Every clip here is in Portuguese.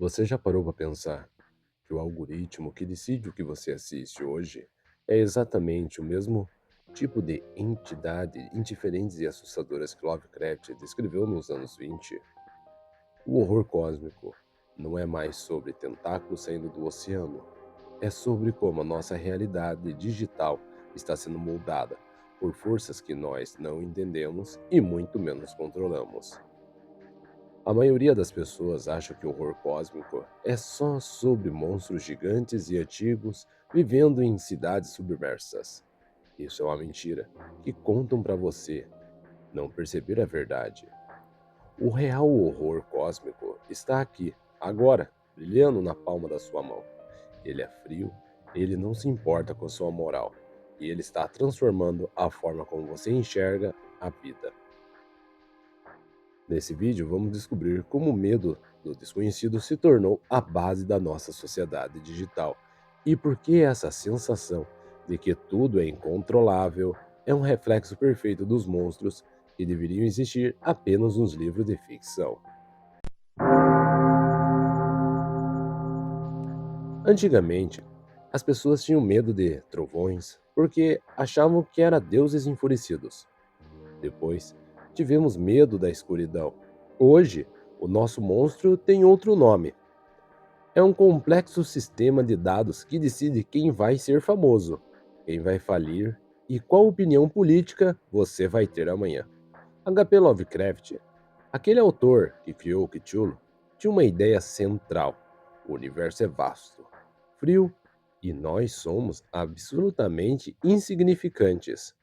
Você já parou para pensar que o algoritmo que decide o que você assiste hoje é exatamente o mesmo tipo de entidade indiferentes e assustadoras que Lovecraft descreveu nos anos 20? O horror cósmico não é mais sobre tentáculos saindo do oceano, é sobre como a nossa realidade digital está sendo moldada por forças que nós não entendemos e muito menos controlamos. A maioria das pessoas acha que o horror cósmico é só sobre monstros gigantes e antigos vivendo em cidades submersas. Isso é uma mentira que contam para você não perceber a verdade. O real horror cósmico está aqui, agora, brilhando na palma da sua mão. Ele é frio, ele não se importa com sua moral, e ele está transformando a forma como você enxerga a vida. Nesse vídeo, vamos descobrir como o medo do desconhecido se tornou a base da nossa sociedade digital e por que essa sensação de que tudo é incontrolável é um reflexo perfeito dos monstros que deveriam existir apenas nos livros de ficção. Antigamente, as pessoas tinham medo de trovões porque achavam que eram deuses enfurecidos. Depois, tivemos medo da escuridão. Hoje, o nosso monstro tem outro nome. É um complexo sistema de dados que decide quem vai ser famoso, quem vai falir e qual opinião política você vai ter amanhã. H.P. Lovecraft, aquele autor que criou Cthulhu, tinha uma ideia central. O universo é vasto, frio e nós somos absolutamente insignificantes.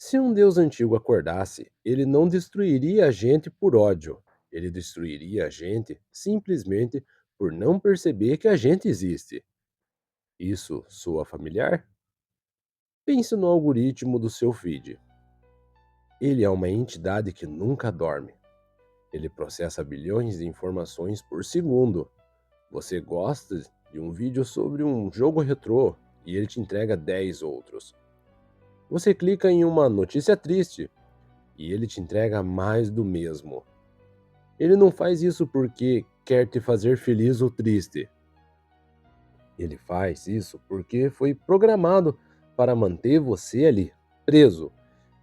Se um deus antigo acordasse, ele não destruiria a gente por ódio. Ele destruiria a gente simplesmente por não perceber que a gente existe. Isso soa familiar? Pense no algoritmo do seu feed. Ele é uma entidade que nunca dorme. Ele processa bilhões de informações por segundo. Você gosta de um vídeo sobre um jogo retrô e ele te entrega 10 outros. Você clica em uma notícia triste e ele te entrega mais do mesmo. Ele não faz isso porque quer te fazer feliz ou triste. Ele faz isso porque foi programado para manter você ali, preso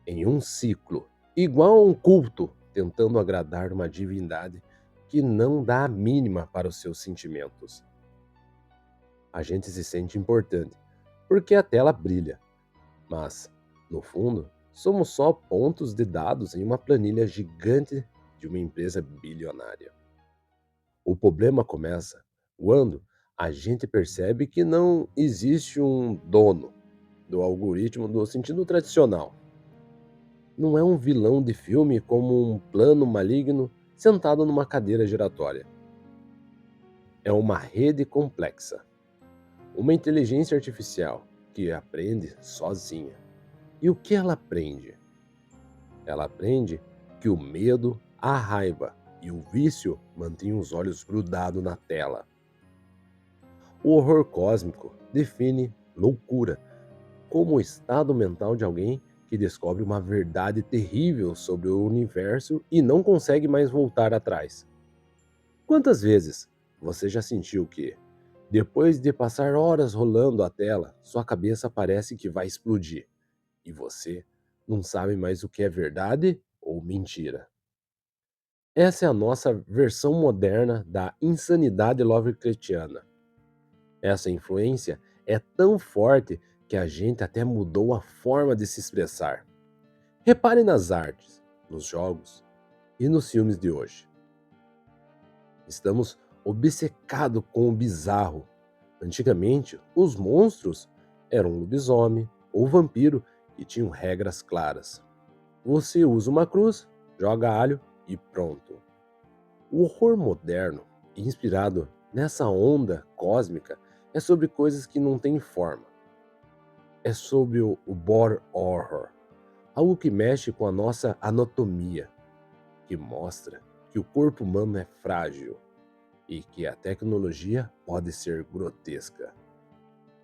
em um ciclo, igual a um culto, tentando agradar uma divindade que não dá a mínima para os seus sentimentos. A gente se sente importante porque a tela brilha, mas, no fundo, somos só pontos de dados em uma planilha gigante de uma empresa bilionária. O problema começa quando a gente percebe que não existe um dono do algoritmo no sentido tradicional. Não é um vilão de filme como um plano maligno sentado numa cadeira giratória. É uma rede complexa, uma inteligência artificial que aprende sozinha. E o que ela aprende? Ela aprende que o medo, a raiva e o vício mantêm os olhos grudados na tela. O horror cósmico define loucura como o estado mental de alguém que descobre uma verdade terrível sobre o universo e não consegue mais voltar atrás. Quantas vezes você já sentiu que, depois de passar horas rolando a tela, sua cabeça parece que vai explodir e você não sabe mais o que é verdade ou mentira? Essa é a nossa versão moderna da insanidade Lovecraftiana. Essa influência é tão forte que a gente até mudou a forma de se expressar. Repare nas artes, nos jogos e nos filmes de hoje. Estamos obcecados com o bizarro. Antigamente, os monstros eram lobisomem ou vampiro e tinham regras claras. Você usa uma cruz, joga alho e pronto. O horror moderno, inspirado nessa onda cósmica, é sobre coisas que não têm forma. É sobre o body horror, algo que mexe com a nossa anatomia, que mostra que o corpo humano é frágil e que a tecnologia pode ser grotesca.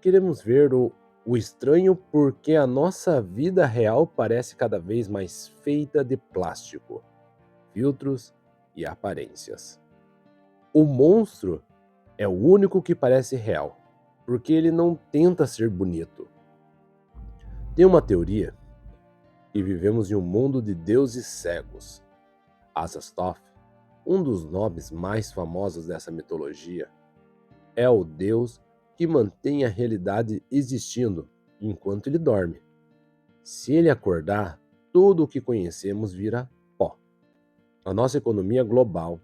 Queremos ver o estranho porque a nossa vida real parece cada vez mais feita de plástico, filtros e aparências. O monstro é o único que parece real, porque ele não tenta ser bonito. Tem uma teoria que vivemos em um mundo de deuses cegos. Azathoth, um dos nomes mais famosos dessa mitologia, é o deus que mantém a realidade existindo enquanto ele dorme. Se ele acordar, tudo o que conhecemos vira pó. A nossa economia global,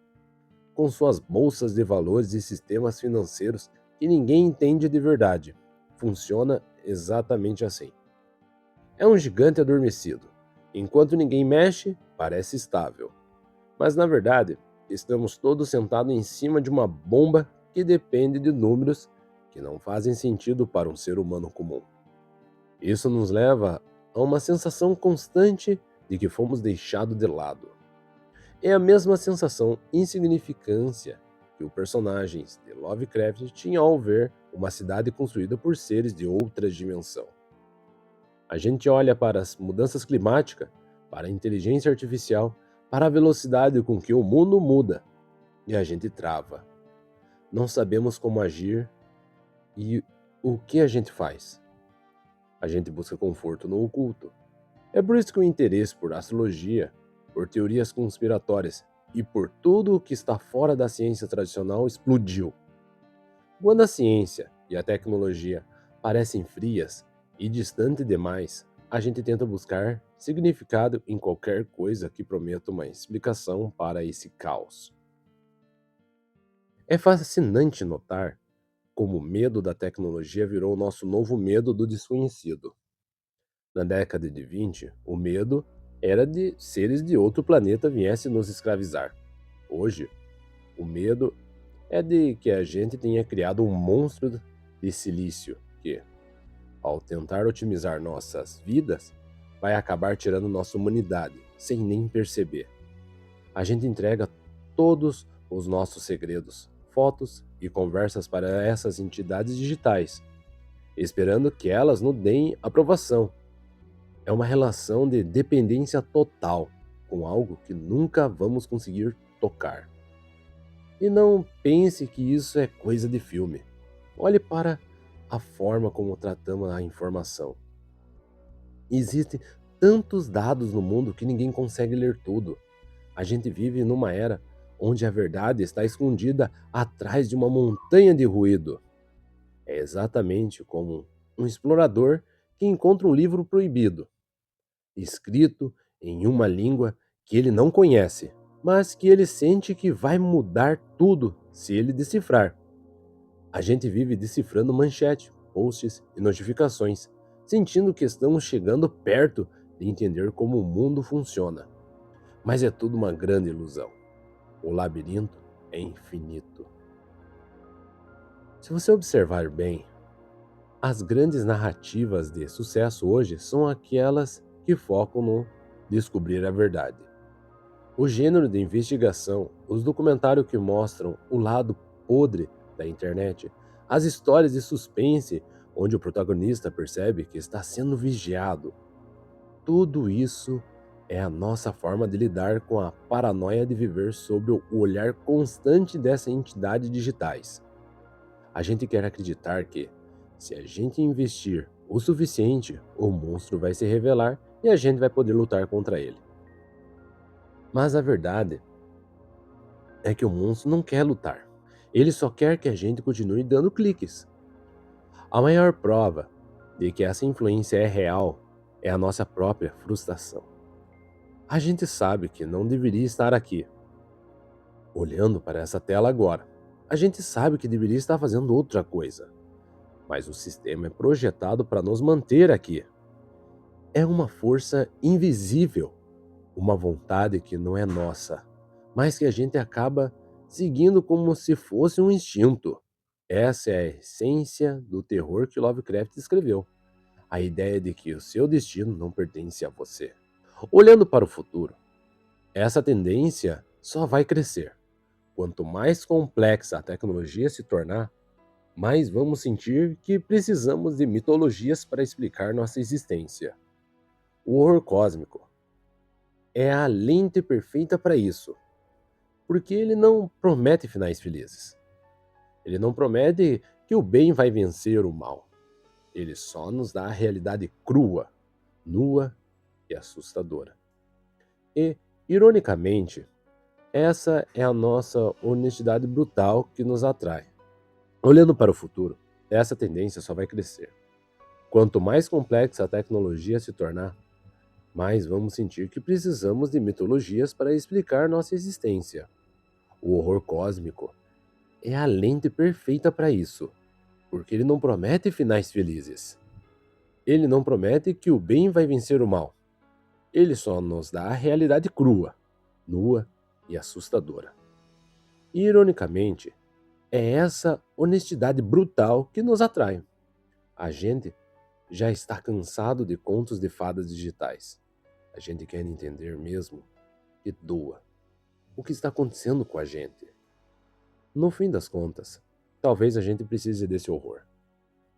com suas bolsas de valores e sistemas financeiros que ninguém entende de verdade, funciona exatamente assim. É um gigante adormecido. Enquanto ninguém mexe, parece estável. Mas na verdade, estamos todos sentados em cima de uma bomba que depende de números que não fazem sentido para um ser humano comum. Isso nos leva a uma sensação constante de que fomos deixados de lado. É a mesma sensação insignificância que o personagem de Lovecraft tinha ao ver uma cidade construída por seres de outra dimensão. A gente olha para as mudanças climáticas, para a inteligência artificial, para a velocidade com que o mundo muda, e a gente trava. Não sabemos como agir e o que a gente faz. A gente busca conforto no oculto. É por isso que o interesse por astrologia, por teorias conspiratórias e por tudo o que está fora da ciência tradicional explodiu. Quando a ciência e a tecnologia parecem frias e distantes demais, a gente tenta buscar significado em qualquer coisa que prometa uma explicação para esse caos. É fascinante notar como o medo da tecnologia virou o nosso novo medo do desconhecido. Na década de 20, o medo era de seres de outro planeta viessem nos escravizar. Hoje, o medo é de que a gente tenha criado um monstro de silício que, ao tentar otimizar nossas vidas, vai acabar tirando nossa humanidade sem nem perceber. A gente entrega todos os nossos segredos, fotos e conversas para essas entidades digitais, esperando que elas nos deem aprovação. É uma relação de dependência total com algo que nunca vamos conseguir tocar. E não pense que isso é coisa de filme. Olhe para a forma como tratamos a informação. Existem tantos dados no mundo que ninguém consegue ler tudo. A gente vive numa era onde a verdade está escondida atrás de uma montanha de ruído. É exatamente como um explorador que encontra um livro proibido, escrito em uma língua que ele não conhece, mas que ele sente que vai mudar tudo se ele decifrar. A gente vive decifrando manchete, posts e notificações, sentindo que estamos chegando perto de entender como o mundo funciona. Mas é tudo uma grande ilusão. O labirinto é infinito. Se você observar bem, as grandes narrativas de sucesso hoje são aquelas que focam no descobrir a verdade. O gênero de investigação, os documentários que mostram o lado podre da internet, as histórias de suspense onde o protagonista percebe que está sendo vigiado, tudo isso é a nossa forma de lidar com a paranoia de viver sob o olhar constante dessas entidades digitais. A gente quer acreditar que, se a gente investir o suficiente, o monstro vai se revelar e a gente vai poder lutar contra ele. Mas a verdade é que o monstro não quer lutar. Ele só quer que a gente continue dando cliques. A maior prova de que essa influência é real é a nossa própria frustração. A gente sabe que não deveria estar aqui, olhando para essa tela agora. A gente sabe que deveria estar fazendo outra coisa, mas o sistema é projetado para nos manter aqui. É uma força invisível, uma vontade que não é nossa, mas que a gente acaba seguindo como se fosse um instinto. Essa é a essência do terror que Lovecraft escreveu. A ideia de que o seu destino não pertence a você. Olhando para o futuro, essa tendência só vai crescer. Quanto mais complexa a tecnologia se tornar, mais vamos sentir que precisamos de mitologias para explicar nossa existência. O horror cósmico é a lente perfeita para isso, Porque ele não promete finais felizes. Ele não promete que o bem vai vencer o mal. Ele só nos dá a realidade crua, nua e assustadora. E, ironicamente, essa é a nossa honestidade brutal que nos atrai. Olhando para o futuro, essa tendência só vai crescer. Quanto mais complexa a tecnologia se tornar, mais vamos sentir que precisamos de mitologias para explicar nossa existência. O horror cósmico é a lente perfeita para isso, porque ele não promete finais felizes. Ele não promete que o bem vai vencer o mal. Ele só nos dá a realidade crua, nua e assustadora. E, ironicamente, é essa honestidade brutal que nos atrai. A gente já está cansado de contos de fadas digitais. A gente quer entender mesmo que doa o que está acontecendo com a gente. No fim das contas, talvez a gente precise desse horror.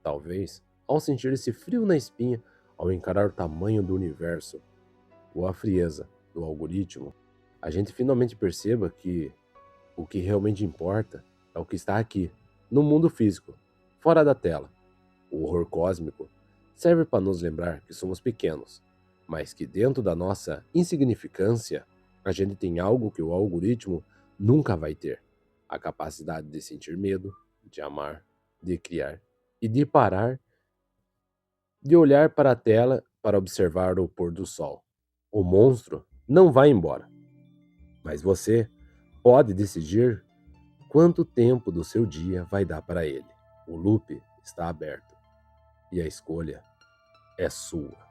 Talvez, ao sentir esse frio na espinha, ao encarar o tamanho do universo ou a frieza do algoritmo, a gente finalmente perceba que o que realmente importa é o que está aqui, no mundo físico, fora da tela. O horror cósmico serve para nos lembrar que somos pequenos, mas que dentro da nossa insignificância, a gente tem algo que o algoritmo nunca vai ter: a capacidade de sentir medo, de amar, de criar e de parar de olhar para a tela para observar o pôr do sol. O monstro não vai embora, mas você pode decidir quanto tempo do seu dia vai dar para ele. O loop está aberto e a escolha é sua.